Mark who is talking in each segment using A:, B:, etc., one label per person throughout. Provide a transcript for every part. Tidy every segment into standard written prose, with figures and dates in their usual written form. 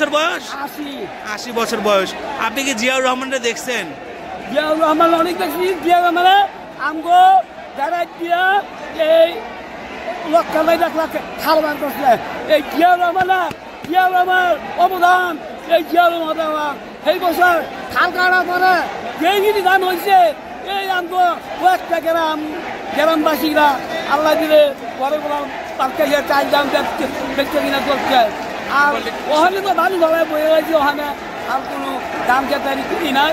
A: বছর বয়স? 80 বছর বয়স। আপনি কি জিয়াউর রহমানকে দেখছেন?
B: জিয়াউর রহমান অনেক দেখছি। জিয়াউর রহমানে আমগো যারা দিয়া এই লক্ষ লাখ খালবান করছে। এই জিয়াউর রহমান অবদান, এই জিয়াউর রহমান এই বছর খাল কাটা করে যেইগুলি দান হয়েছে, এই আমগো কয়েকটা গ্রামবাসীরা আল্লাহ দিলে পরে বললাম তার কাছে চাল দাম দেখতে কিনা করছে। আর ওখানে তো ভালো ভাবে বয়ে গেছি, ওখানে আর কোনো দাম খেতারি কিনি নাই।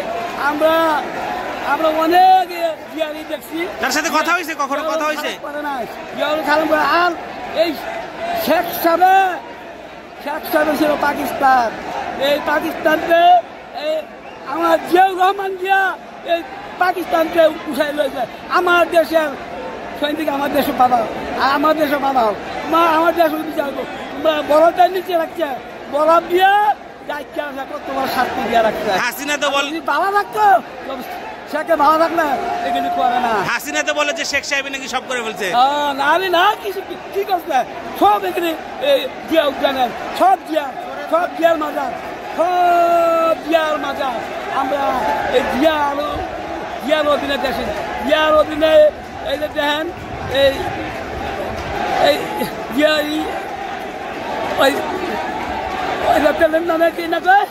B: আমরা অনেক জিয়ারি দেখছি।
A: তার সাথে কথা হয়েছে? কখনো কথা হয়েছে?
B: আর এই শেখ সাহেব ছিল পাকিস্তান। এই পাকিস্তানকে আমার জিয়াউর রহমান জিয়া এই পাকিস্তানকে উঠাই লইছে। আমার দেশের সৈনিক আমার দেশে বাধা, আমার দেশে বাধা হোক, আমার দেশ বিচার বরফটা নিচে রাখছে, বরফ দিয়ে যাইতে তোমার শাস্তি দিয়ে রাখছে।
A: হাসিনা তো বল
B: ভালো থাকতো, শেখে ভালো থাকলে এগুলি করে না।
A: হাসিনা তো বলে যে শেখ সাহেব নাকি সব করে ফেলছে।
B: না কিছু কি করছে, সব এখানে জিয়া উদ্যানের সব জিয়ার মাজার আমরা এই জিয়ার অধীনে দেশে, জিয়ার অধীনে এই যে দেখেন এই তেলের নামে কি না কয়,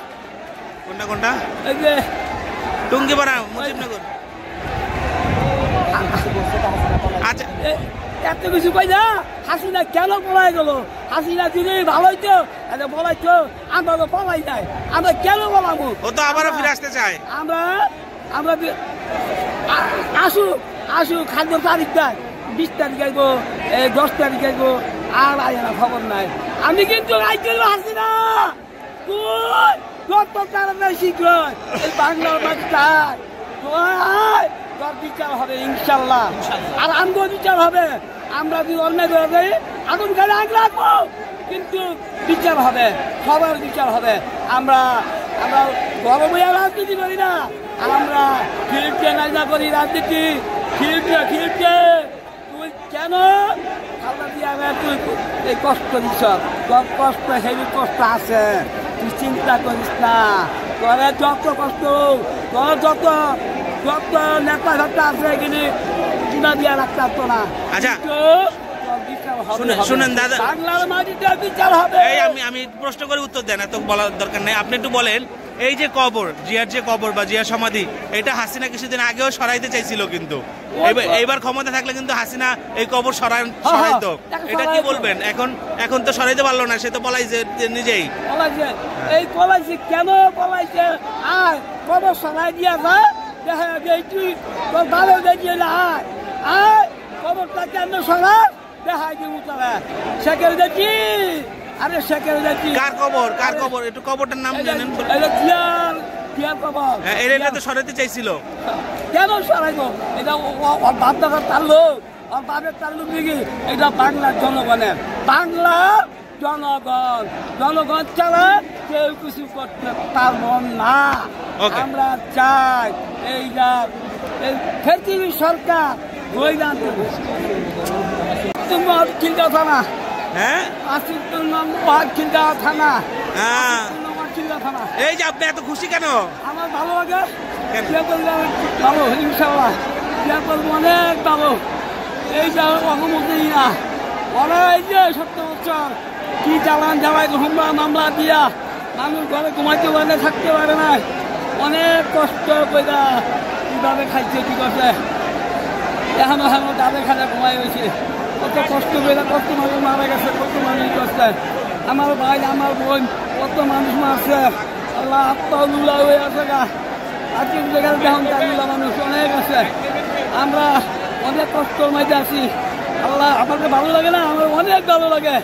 A: কোনটা
B: এই যে
A: টুঙ্গিপাড়া মুজিবনগর। আচ্ছা,
B: এত কিছু কই না। হাসিনা কেন পলাই গেল? হাসিনা যদি ভালো হইতো বলাইতো, আমরা তো পলাই যায়, আমরা কেন বলাবো?
A: ও তো আবারও ফিরে আসতে চায়।
B: আমরা আসু খাদ্য তারিখ দেয় 20 তারিখ আইব, 10 তারিখ আইব, আর আয় না খবর নাই। আমি কিন্তু হাসিনা শীঘ্র বাংলার বাচ্চায় তোর বিচার হবে ইনশাল্লাহ, আর আমগো বিচার হবে। আমরা যদি অন্যায় করে আগুন গাড়ি আগ রাখবো, কিন্তু বিচার হবে, সবার বিচার হবে। আমরা গরম হইয়া রাজনীতি করি না, আমরা খিলকে না করি রাজনীতি। খিলকে তুই কেন খাল্লা দিয়ে তুই এই কষ্ট দিস? তোর কষ্ট হেভি কষ্ট আছে, তুই চিন্তা করিস না। তোরা যত কষ্ট, তোর যত নেতা ঘাটা আছে এখানে চুনা দিয়া রাখতে পারতো না।
A: আচ্ছা শুনেন দাদা,
B: বাংলার মাটিতে বিচার হবে।
A: আমি প্রশ্ন করে উত্তর দেন, এত বলার দরকার নেই। আপনি একটু বলেন, এই যে কবর, জিয়ার যে কবর বা জিয়ার সমাধি, এটা হাসিনা কিছুদিন আগেও সরাইতে চাইছিল, কিন্তু এইবার ক্ষমতা থাকলে কিন্তু হাসিনা এই কবর সরাইতো। এটা কি বলবেন? এখন তো সরাইতে পারলো না, সে তো পলাইছে নিজেই।
B: এই পলাইছে কেন পলাইছে? আর কবর সরাই দিয়া যা দেখা যাবে তুই তোর ভালো দেখিয়ে আয় কবরটা কেন সরা দেখা দিব তারা শেখের দেখি। আরে শেখের দেখি
A: কার কবর একটু কবরটার নাম জানেন?
B: জিয়ার কবর।
A: এটা তো সরাইতে চাইছিল,
B: কেন সরাইবো? এটা ওর বাপ দাদার তার লোক, ওর বাপের তার লোক দেখি। এটা বাংলার জনগণের, বাংলার জনগণ ছাড়া কেউ কিছু করতে পারবো না। আমরা চাই এইটা পৃথিবীর সরকার চিন্তা থানা,
A: হ্যাঁ
B: চিন্তা থানা।
A: এই যে আপনি এত খুশি কেন?
B: আমার ভালো লাগে, ভালো ইনশাল্লাহ অনেক ভালো। এইটা অসমতি না, ওরা এই যে 70 বছর কি জ্বালাই হুমলা মামলা দিয়া মানুষ ঘরে ঘুমাইতে পারে, থাকতে পারে না, অনেক কষ্ট করে কিভাবে খাইছে, কি করছে, এখনো ডাবে খানে ঘুমাই গেছে। কত কষ্ট করে কত মানুষ মারা গেছে, কত মানুষ করছে, আমার ভাই আমার বোন কত মানুষ মারছে। আল্লাহ আত্মা হয়ে আছে গা, আজকে জায়গায় দেখুন তাগুলা মানুষ অনেক আছে। আমরা অনেক কষ্টর মধ্যে আছি। আল্লাহ আমাকে ভালো লাগে না, আমার অনেক ভালো লাগে।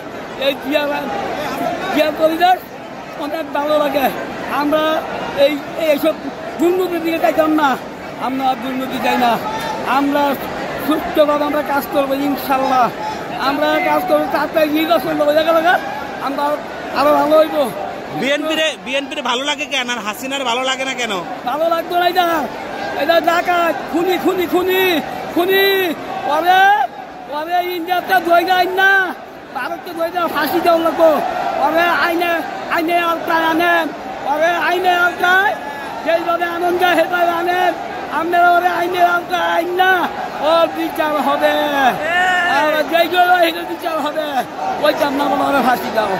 B: এই জিয়া পরিবেশ অনেক ভালো লাগে। আমরা এইসব দুর্নীতির দিকে চাইতাম না, আমরা দুর্নীতি চাই না। আমরা সুস্থভাবে আমরা কাজ করবো ইনশাল্লাহ। আমরা কাজ করবো, তাড়াতাড়ি নির্বাচন করবো, আমরা আরো ভালো হইব।
A: বিএনপির ভালো লাগে কেন, আর হাসিনার ভালো লাগে না কেন?
B: ভালো লাগতো না, এটা ডাকাত খুনি খুনি খুনি খুনি। পরে ইন্ডিয়াতে ধরে যায় না, ভারতকে ধরে ফাঁসি দেওয়া লাগবো ওরে আইনে আওতায় আনেন ওরে আইনে আওতায় যেইভাবে আনন্দ সেভাবে আনেন আপনারা ওরে আইনের আওতায় আইন না ওর বিচার হবে আর যেইগুলো সেটা বিচার হবে ওইটা না বলে ওরে ফাঁসি দাও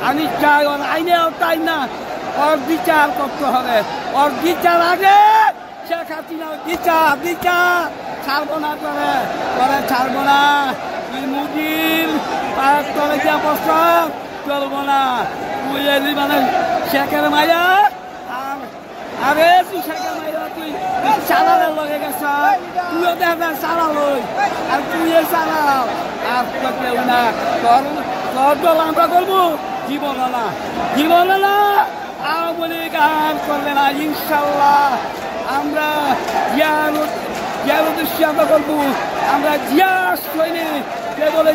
B: আমি চাই ওর আইনের আওতায় না ওর বিচার করতে হবে ওর বিচার আগে শেখ হাসিনা বিচার ছাড়বো না করে ছাড়বো না মুজিব তোরে যা প্রস্তাব চলবো না তুই এলি মানে শেখের মায়া আরে তুই শেখের মায়া তুই চালালে লগে গেছ তুইও দেখা চালালই আর তুই চালাও আর কেউ না তোর দল আমরা করবো জীবন না আওয়ামী লীগ আর করবে না ইনশাল্লাহ আমরা জিয়ার উদ্দেশ্যে আমরা করবো আমরা জিয়া সৈনিক বলে